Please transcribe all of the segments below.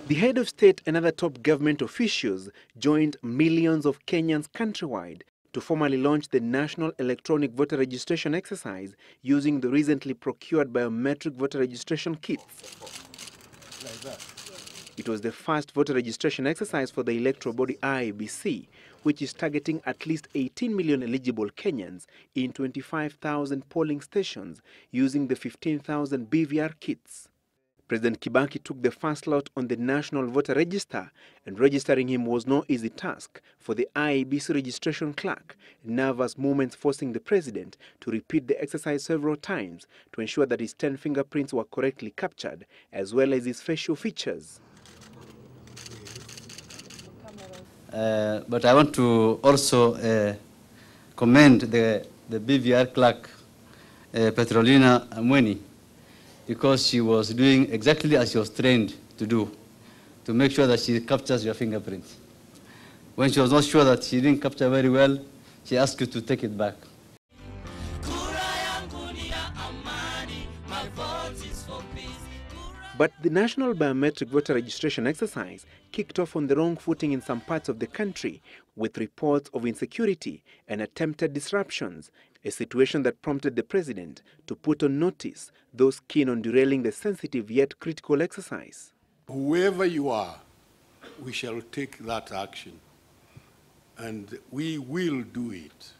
The head of state and other top government officials joined millions of Kenyans countrywide to formally launch the National Electronic Voter Registration exercise using the recently procured biometric voter registration kits. It was the first voter registration exercise for the electoral body IEBC, which is targeting at least 18 million eligible Kenyans in 25,000 polling stations using the 15,000 BVR kits. President Kibaki took the first lot on the National Voter Register, and registering him was no easy task for the IEBC registration clerk, nervous moments forcing the president to repeat the exercise several times to ensure that his 10 fingerprints were correctly captured, as well as his facial features. But I want to also commend the BVR clerk, Petrolina Mwai, because she was doing exactly as she was trained to do, to make sure that she captures your fingerprints. When she was not sure that she didn't capture very well, she asked you to take it back. But the National Biometric Voter Registration exercise kicked off on the wrong footing in some parts of the country, with reports of insecurity and attempted disruptions, a situation that prompted the president to put on notice those keen on derailing the sensitive yet critical exercise. Whoever you are, we shall take that action, and we will do it.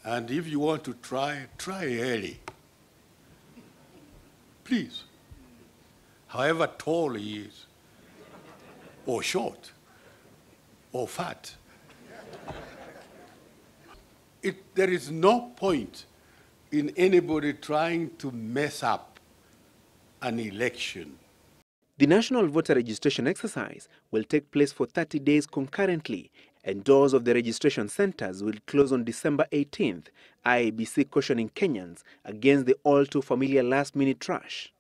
And if you want to try early. Please. However tall he is, or short, or fat. There is no point in anybody trying to mess up an election. The National Voter Registration exercise will take place for 30 days concurrently, and doors of the registration centers will close on December 18th, IEBC cautioning Kenyans against the all-too-familiar last-minute rush.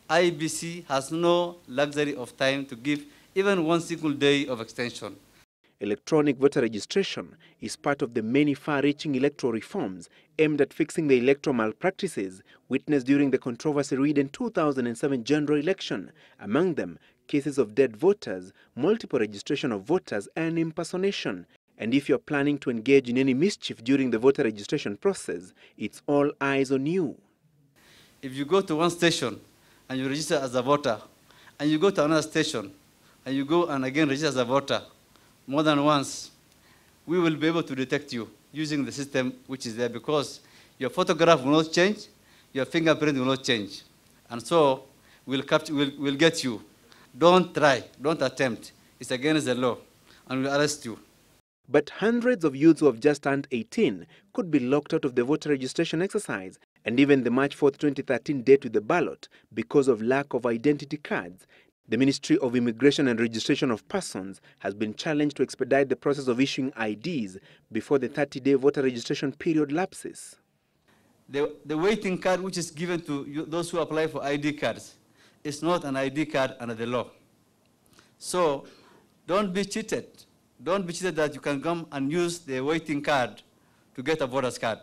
IEBC has no luxury of time to give even one single day of extension. Electronic voter registration is part of the many far-reaching electoral reforms aimed at fixing the electoral malpractices witnessed during the controversy-ridden 2007 general election, among them cases of dead voters, multiple registration of voters, and impersonation. And if you're planning to engage in any mischief during the voter registration process, it's all eyes on you. If you go to one station and you register as a voter, and you go to another station, and you go and again register as a voter, more than once, we will be able to detect you using the system which is there, because your photograph will not change, your fingerprint will not change. And so we'll get you. Don't try, don't attempt. It's against the law, and we'll arrest you. But hundreds of youths who have just turned 18 could be locked out of the voter registration exercise and even the March 4th, 2013 date with the ballot because of lack of identity cards. The Ministry of Immigration and Registration of Persons has been challenged to expedite the process of issuing IDs before the 30-day voter registration period lapses. The waiting card which is given to those who apply for ID cards is not an ID card under the law. So don't be cheated. Don't be cheated that you can come and use the waiting card to get a voter's card.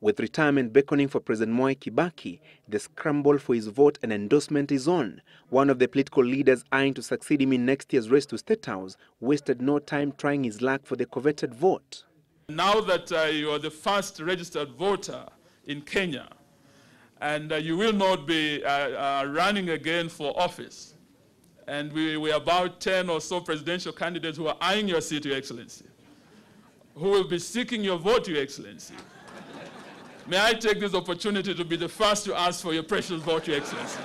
With retirement beckoning for President Mwai Kibaki, the scramble for his vote and endorsement is on. One of the political leaders eyeing to succeed him in next year's race to State House wasted no time trying his luck for the coveted vote. Now that you are the first registered voter in Kenya, and you will not be running again for office, and we are about 10 or so presidential candidates who are eyeing your seat, Your Excellency, who will be seeking your vote, Your Excellency. May I take this opportunity to be the first to ask for your precious vote, Your Excellency.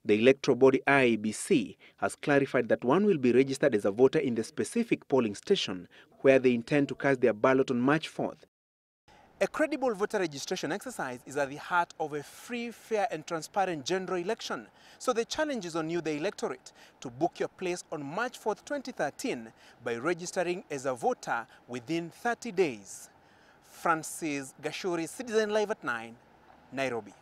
The electoral body IEBC has clarified that one will be registered as a voter in the specific polling station where they intend to cast their ballot on March 4th. A credible voter registration exercise is at the heart of a free, fair and transparent general election. So the challenge is on you, the electorate, to book your place on March 4th, 2013 by registering as a voter within 30 days. Francis Gachuri, Citizen Live at 9, Nairobi.